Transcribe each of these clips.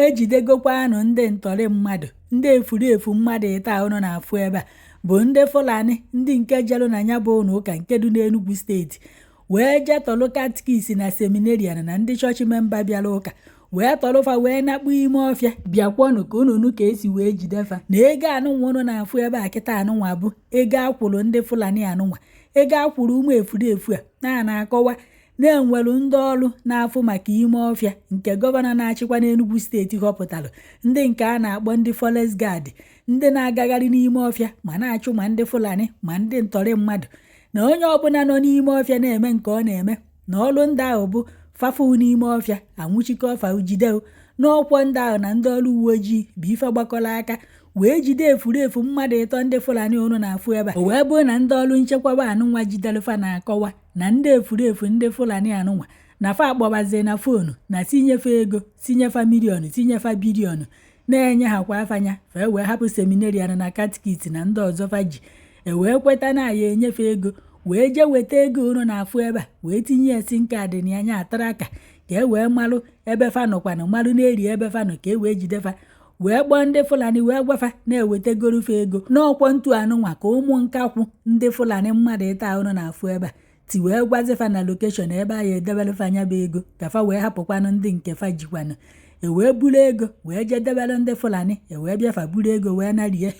ejidegokwanụ ndị ntọrị mmadụ ndị efuruefu mmadụ ịta ụnụ na-afụ ebe a bụ ndị Fulani ndị nke jelu na ya bụ ụlọ ụka nke dị n'Enugu steeti wee jee tọlụ katikisi na seminarian na ndị chọọchị memba bịara ụka wee tọrụfa wee nakpu ime ọfịa bịakwọnụ ka unu ka esi wee jidefa na ego anụnwa ụnụ na-afụ ebe a kịta anụnwa bụ ego akwụrụ ndị Fulani anụnwa ego akwụrụ ụmụ efuruefu a na-akọwa na-enwelu ndị ọrụ na-afụ maka ime ọfịa nke gọvanọ na-achịkwa n'Enugu steeti họpụtara ndị nke a na-akpọ ndị forest guard ndị na-agagharị n'ime ọfịa ma na-achụ ma ndị Fulani ma ndị ntọrị mmadụ na onye ọbụla nọ n'ime ọfịa na-eme nke ọ na-eme na ọrụ ndị ahụ bụ fafu n'ime ọfịa anwụchikọ ọfa ujideo n'ọkwọ ndị ahụ na ndị ọrụ uwe ojii bụ ife gbakọrọ aka wee jide efuruefu mmadụ ịtọ ndị Fulani ụnụ na-afụ ebe a wee bụrụ na ndị ọrụ nchekwaba anụnwa jidelufa na-akọwa na ndị efuruefu ndị Fulani anụnwa na fa akpọbazie na fonu na tinyefe ego tinyefa miliọnụ tinyefa biliọnụ na-enye ha kwa afanya fee wee hapụ seminarian na katikiti na ndị ọzọ faji wee kweta na ya enyefe ego wee jee weta ego ụnụ na-afụ ebe a wee tinye esi kaadị na anya atara aka ka wee malụ ebe fa nọkwanụ malụ na-eri ebe fa nọ ka wee jidefa wee gbọọ ndị Fulani wee gwafa na-ewetegorofe ego n'ọkwọ ntu anụnwa ka ụmụ nkakwụ ndị Fulani mmadụ ịta ụnụ na-afụ ebe a ti wee gwazifa na lokeshọn ebe a ya edebelefa anya bụ ego ka fa wee hapụkwanụ ndị nke fa jikwanụ wee buru ego wee jee debere ndị Fulani wee bịafa buru ego wee narie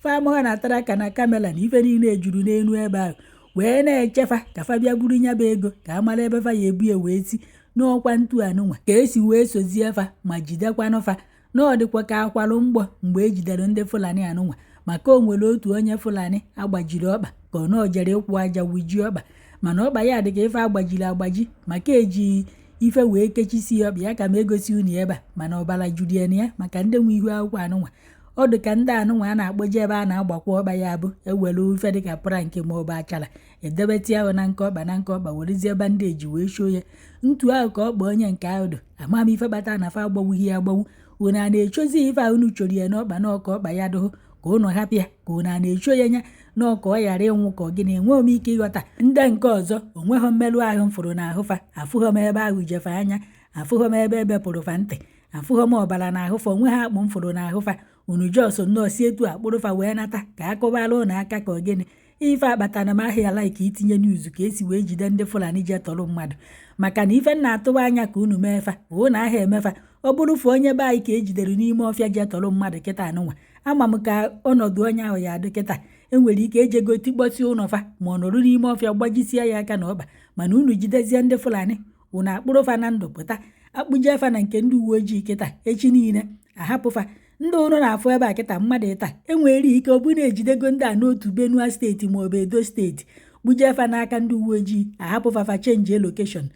fa amụha na atara aka na kamera na ife niile ejuru n'elu ebe ahụ wee na-echefa ka fa bịa buru nya bụ ego ka amara ebe fa ya ebu ya wee si n'ọkwa ntu anụnwa ka esi wee sozie fa ma jidekwanụ fa na ọ dịkwa ka akwalụ mgbọ mgbe ejidere ndị Fulani anụnwa maka o nwere otu onye Fulani agbajiri ọkpa ka ọ nọ jere ịkwụ aja wiji ọkpa mana ọkpa ya dị ka ife agbajiri agbaji maka eji ife wee kechisi ya ọkpa ya ka ma egosi unu ebe a mana ọbara juru ya na ya maka ndị nwe ihu akwụkwọ anụnwa ọ dị ka ndị anụnwa a na-akpọji ebe a na-agbakwa ọkpa ya bụ ewere ife dịka prank ma ọ bụ achara edebeti ahụ na nke ọkpa werezie ebe ndị eji wee shoo ya ntu ahụ ka ọkpa onye nke ahụ do amam ife kpata na fa agbawughị ya agbawu unu a na-echozi ife a unu chọrọ ya n'ọkpa na ọkpa ya dụhụ ka unu hapụ ya ka unu a na-echo ya nya na ọka ọ ghara ịnwụ ka ọ gị na-enwe m ike ịghọta ndị nke ọzọ onweghị mmerụ ahụ mfụrụ n'ahụfa afụghọ m ebe ahụ jefe anya afụghọ m ebe pụrụ fa ntị afụghọ m ọbara n'ahụfa onwe ha akpụ mfụrụ n'ahụfa unu jos nnọọ si etu akpụrụfa wee nata ka akụbara ụnụ aka ka ọ gịnị ife akpatana m ahịa laik itinye n'izu ka esi wee jide ndị Fulani je tọrọ mmadụ maka na ife na-atụwa anya ka unu meefa ụnụ ahịa emefa ọ bụrụ fa onye be anyị ka ejidere n'ime ọfịa je tọrọ mmadụ kịta anụnwa ama m ka ọnọdụ onye ahụ ya adị kịta enwere ike ejego tikpọsi ụnọ fa ma ọ nọrụ n'ime ọfịa gbajisie ya aka na ọba mana unu jidezie ndị Fulani unu akpụrụfa na ndụ pụta akpụje fa na nke ndị uwe ojii kịta echi niile ahapụfa ndị ụnụ na-afụ ebe a kịta mmadụ ịta enwere ike ọ bụ na-ejidego ndị a n'otu Benue steeti ma ọ bụ Edo steeti gbujefa n'aka ndị uwe ojii ahapụfa fa chenji lokeshọn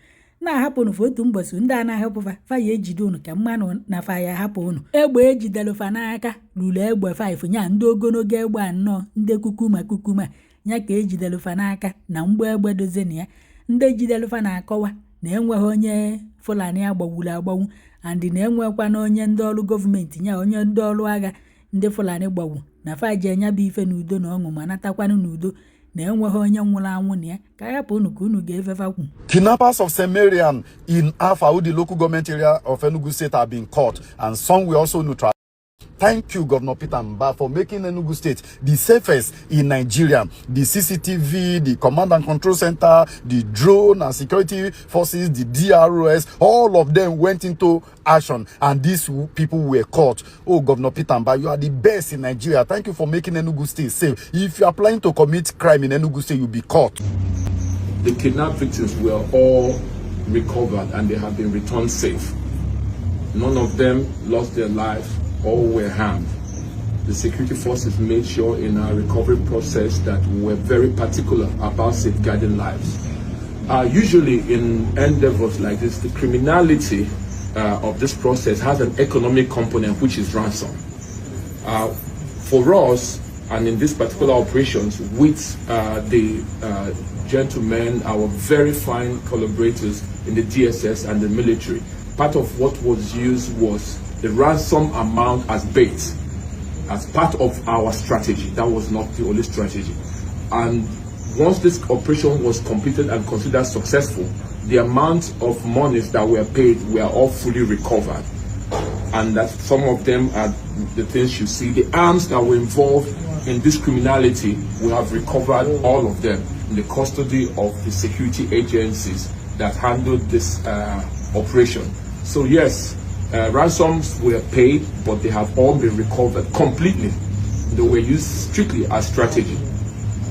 na-ahapụ fa otu mbọsị ndị a na-ahapụfa fa ya ejide unu ka mmanụ na fa ya ahapụ unu egbe ejidelufa n'aka ruru egbe 5 nya ndị ogologo egbe anọ ndị kukuma nya ka ejidelufa n'aka na mgbe egbe dozena ya ndị ejidelufa na-akọwa na enweghị onye Fulani agbawuru agbawu andị na-enwekwa na onye ndị ọrụ gọọmenti nya onye ndị ọrụ agha ndị Fulani gbawu na fa ji enya bụ ife n'udo na ọṅụ ma natakwanụ n'udo na enweghị onye nwụrụ anwụ na ya ka ya unu ka unu ga-efefakwu. Kidnappers of Sumerian in Alpha, the local government area of Enugu State, have been caught, and some were also neutralized. Thank you, Governor Peter Mba, for making Enugu State the safest in Nigeria. The CCTV, the Command and Control Center, the drone and security forces, the DROS, all of them went into action, and these people were caught. Oh, Governor Peter Mba, you are the best in Nigeria. Thank you for making Enugu State safe. If you are planning to commit crime in Enugu State, you'll be caught. The kidnapped victims were all recovered and they have been returned safe. None of them lost their life. All were harmed. The security forces made sure in our recovery process that we were very particular about safeguarding lives. Usually in endeavors like this, the criminality of this process has an economic component, which is ransom. For us, and in this particular operations, with the gentlemen, our very fine collaborators in the DSS and the military, part of what was used was the ransom amount as bait, as part of our strategy. That was not the only strategy. And once this operation was completed and considered successful, the amount of monies that were paid were all fully recovered. and that some of them are the things you see. The arms that were involved in this criminality, we have recovered all of them in the custody of the security agencies that handled this operation. So yes, ransoms were paid, but they have all been recovered completely. They were used strictly as strategy,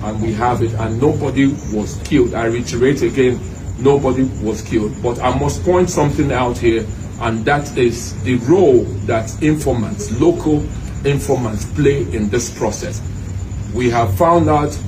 and we have it, and nobody was killed. I reiterate again, nobody was killed. But I must point something out here, and that is the role that informants, local informants, play in this process. We have found out